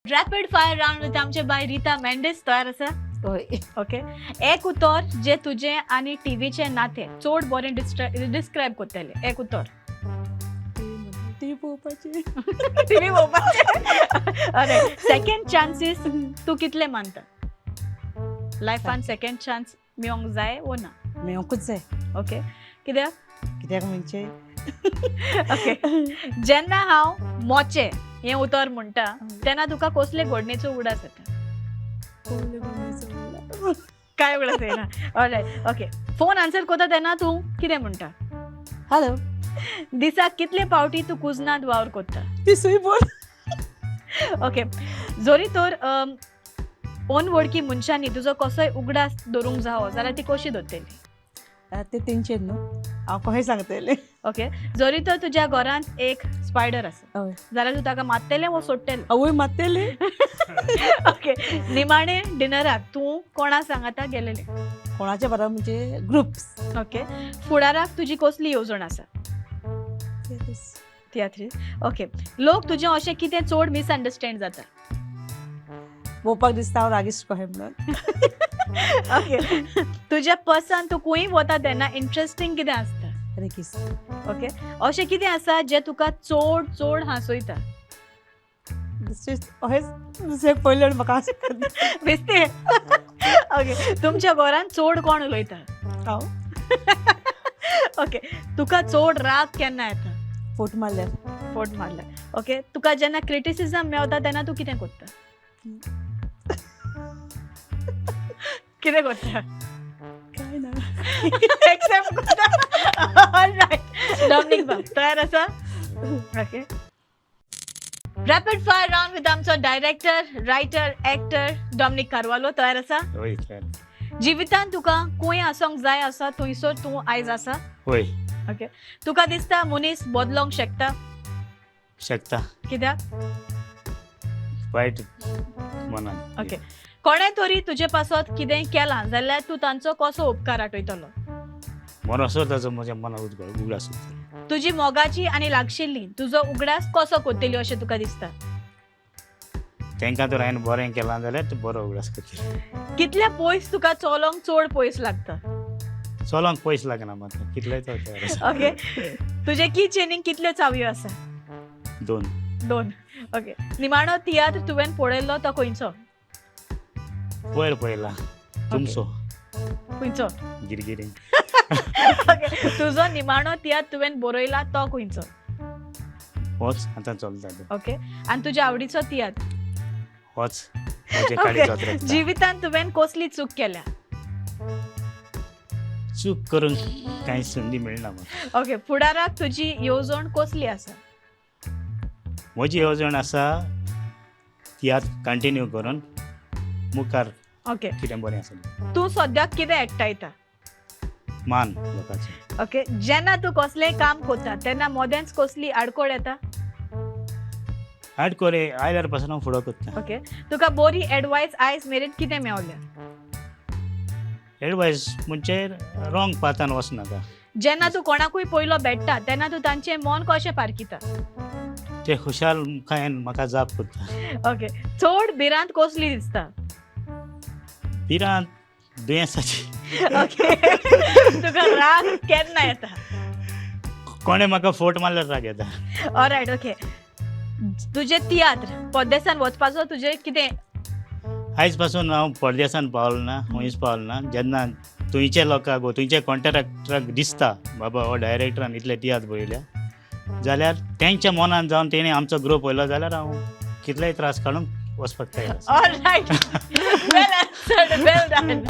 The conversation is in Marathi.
रॅपिड फायर राउंड विथ आमचे बाय रीता मेंडिस तयार आसा होय. ओके. एक उतर जे तुझे आणि टीव्हीचे नाते चोड बरें डिस्क्रायब करतले. एक उतर टीव्ही पळोवपाची. टीव्ही पळोवपाचे. अरे सेकंड चान्सीस तू कितले मानता लायफान? सेकंड चान्स मेळोंक जाय वो ना? मेळोंकूच जाय. ओके. कित्याक? कित्याक म्हणजे ओके. जेन्ना हांव मोचे हें उतर म्हणटा तेन्ना तुका कसले घडणेचो उगडास येता? काय उगडास येना? ऑलरायट. ओके. फोन आन्सर करता तेन्ना तूं कितें म्हणटा? हॅलो. दिसाक कितले पावटी तू कुजनात वावर करता? ती सुई बोल. ओके. जोरी तर ओनवडकी मनशांनी तुजो कसोय उगडास धरूंक जावो जाल्यार ती कशी धरतली? ते तेंचेर न्हू, हांव कशें सांगतलें. ओके. जोरी तर तुज्या घरांत एक स्पायडर आसा हय. जाल्यार तू ताका मारतलें वो सोडटलें? आवय मारतली. ओके. निमाणे डिनराक तूं कोणा सांगाता गेलेलें? कोणाच्या बरोबर म्हणजे ग्रुप्स. ओके. फुडाराक तुजी कसली येवजण आसा? तियात्री. ओके. लोक तुजें अशें कितें चड मिसअंडरस्टँड जाता? पळोवपाक दिसता हांव रागिश्ट कशें म्हणून. ओके. तुज्या पर्सन तूं खंय वता तेन्ना इंट्रस्टिंग कितें आसता? रेकीस. ओके. अशें कितें आसा जें तुका चड चड हांसयता? अशेंच दुसऱ्याक पळयलें आनी म्हाका हांसूंक बेस्ते. ओके. तुमच्या घरांत चड कोण उलयता? हांव. ओके. तुका चड राग केन्ना येता? फोट मारल्यार. फोट मारल्यार. ओके. तुका जेन्ना क्रिटिसिजम मेळटा तेन्ना तूं कितें करता? कितें करता? काय ना. एक्सेप्ट करता. ऑलराइट. डॉमिनिक बाब तयार आसा? Okay. Rapid fire round with आमचो director, writer, actor Dominic Carvalho तयार आसा? होय. जिवितांत तुका खंय आसोंक जाय आसा थंयसर तूं आयज आसा? होय. ओके. तुका दिसता मनीस बदलोंक शकता? शकता. कित्याक? वायट मनान. ओके. कोणे तरी तुजे पासत कितें केलां जाल्यार तूं तांचो कसो उपकार आठयतलो? मनसो ताचो म्हज्या मनांत उगडास उरतलो. तुजी मोगाची आनी लागशिल्ली तुजो उगडास कसो करतली अशें तुका दिसता? तांकां तर हांवें बरें केलां जाल्यार तो बरो उगडास करतलो. कितल्या पयस तुका चलोंक चड पयस लागता? चलोंक पयस लागना मात कितलेय तो तयार आसा. ओके. तुजे की चेनीक कितल्यो चावयो आसा? 2. ओके. निमाणो तियात्र तुवें पळयल्लो तो खंयचो? वयर पळयला तुमचो खंयचो? गिरगिरीन. ओके. तुजो निमाणो तियात्र तुवें बरयला तो खंयचो? होच आतां चलता तो. ओके. आनी तुज्या आवडीचो तियात्र? होच म्हजे काळी ओके. जात्रेक. जिवितांत तुवें कसली चूक केल्या? चूक करूंक कांय संदी मेळना म्हाका. ओके. फुडाराक तुजी येवजण कसली आसा? म्हजी येवजण आसा तियात्र कंटिन्यू करून मुखार ओके. कितें बरें आसा तूं सद्याक कितें एकटायता? मान लोकांचें. ओके. जेन्ना तूं कसलेंय काम करता तेन्ना मोदेंच कसली आडकोड येता? हाड कोरे आयल्यार पासून हांव फुडो करता. ओके. तुका बरी एडवायस आयज मेरेन कितें मेवल्या? एडवायस म्हणजे रॉंग पाथान वचनाका. जेन्ना तूं कोणाकूय पयलो भेटता तेन्ना तूं तांचें मन कशें पारकिता? ते खुशाल मुखायन म्हाका जाप करता. ओके. चड भिरांत कसली दिसता? भिरांत दुयेंसाची. ओके. तुका राग केन्ना येता? कोणे म्हाका फोट मारल्यार राग येता. ऑलरायट. ओके. तुजें तियात्र पद्देसान वचपाचो तुजें कितें? आयज पासून हांव परदेसान पावलो ना, खंयच पावलो ना. जेन्ना थंयच्या लोकांक थंयच्या कॉन्ट्रॅक्टराक दिसता बाबा हो डायरेक्टरान इतले तियात्र बरयल्या जाल्यार तेंच्या मनान जावन तेणी आमचो ग्रूप पळयलो जाल्यार हांव कितलेय त्रास काडून वचपाक तयार आसा. ऑलरायट. वेल आन्सर्ड. वेल डन.